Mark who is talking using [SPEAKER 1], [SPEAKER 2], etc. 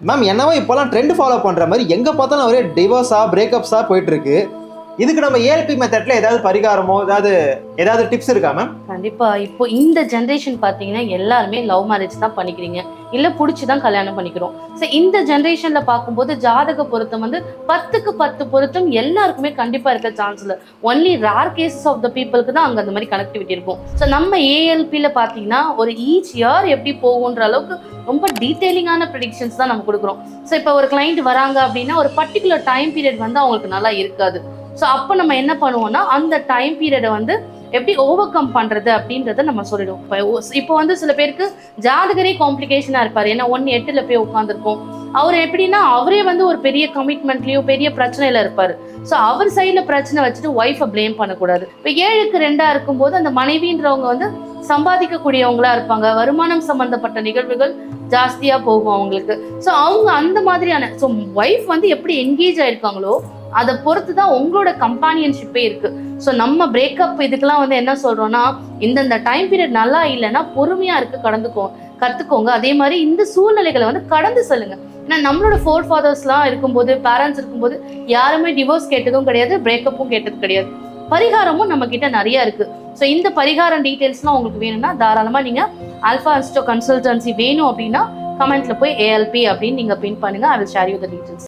[SPEAKER 1] Ma'am என்னவோ இப்போலாம் trend follow பண்ணுற மாதிரி எங்கே பார்த்தாலும் ஒரே டிவோர்ஸாக பிரேக்கப்ஸாக போயிட்டு இருக்கு. இதுக்கு நம்ம ஏஎல்பி மெத்தட்ல ஏதாவது பரிகாரமோ ஏதாவது டிப்ஸ் இருக்கா மேம்?
[SPEAKER 2] கண்டிப்பா. இப்போ இந்த ஜென்ரேஷன் பாத்தீங்கன்னா எல்லாருமே லவ் மேரேஜ் தான் பண்ணிக்கிறீங்க, இல்ல புடிச்சுதான் கல்யாணம் பண்ணிக்கிறோம். ஸோ இந்த ஜென்ரேஷன்ல பார்க்கும்போது ஜாதக பொருத்தம் 10க்கு 10 பொருத்தம் எல்லாருக்குமே கண்டிப்பா இருக்க சான்ஸ் இல்லை. Only rare cases of the பீப்புளுக்கு தான் அங்க அந்த மாதிரி கனெக்டிவிட்டி இருக்கும். ஸோ நம்ம ஏஎல்பியில பாத்தீங்கன்னா ஒரு ஈச் இயர் எப்படி போகுன்ற அளவுக்கு ரொம்ப டீட்டெயிலிங்கான ப்ரெடிக்ஷன்ஸ் தான் நம்ம கொடுக்குறோம். ஸோ இப்போ ஒரு கிளைண்ட் வராங்க அப்படின்னா ஒரு பர்டிகுலர் டைம் பீரியட் அவங்களுக்கு நல்லா இருக்காது. ஸோ அப்போ நம்ம என்ன பண்ணுவோம்னா அந்த டைம் பீரியடை எப்படி ஓவர் கம் பண்றது அப்படின்றத நம்ம சொல்லிடுவோம். இப்போ சில பேருக்கு ஜாதகரே காம்ப்ளிகேஷனா இருப்பாரு. ஏன்னா 1-8 போய் உட்காந்துருக்கோம். அவர் எப்படின்னா அவரே ஒரு பெரிய கமிட்மெண்ட்லயும் பெரிய பிரச்சனையில இருப்பாரு. ஸோ அவர் சைட்ல பிரச்சனை வச்சுட்டு ஒய்ஃபை பிளேம் பண்ணக்கூடாது. இப்போ 7க்கு 2 இருக்கும்போது அந்த மனைவின்றவங்க சம்பாதிக்கக்கூடியவங்களா இருப்பாங்க. வருமானம் சம்பந்தப்பட்ட நிகழ்வுகள் ஜாஸ்தியா போகும் அவங்களுக்கு. ஸோ அவங்க அந்த மாதிரியான ஒய்ஃப் எப்படி என்கேஜ் ஆயிருக்காங்களோ அதை பொறுத்து தான் உங்களோட கம்பானியன்ஷிப்பே இருக்கு. ஸோ நம்ம பிரேக்கப் இதுக்கெல்லாம் என்ன சொல்றோம்னா, இந்த டைம் பீரியட் நல்லா இல்லைன்னா பொறுமையா கத்துக்கோங்க. அதே மாதிரி இந்த சூழ்நிலைகளை கடந்து செல்லுங்க. ஏன்னா நம்மளோட ஃபோர் ஃபாதர்ஸ்லாம் இருக்கும்போது, பேரண்ட்ஸ் இருக்கும்போது யாருமே டிவோர்ஸ் கேட்டதும் கிடையாது, பிரேக்கப்பும் கேட்டது கிடையாது. பரிகாரமும் நம்ம கிட்ட நிறைய இருக்கு. ஸோ இந்த பரிகாரம் டீட்டெயில்ஸ்லாம் உங்களுக்கு வேணும்னா தாராளமா நீங்க ஆல்ஃபா அஸ்ட்ரோ கன்சல்டன்சி வேணும் அப்படின்னா கமெண்ட்ல போய் ஏஎல்பி அப்படின்னு நீங்க பின் பண்ணுங்க. I will share you the details.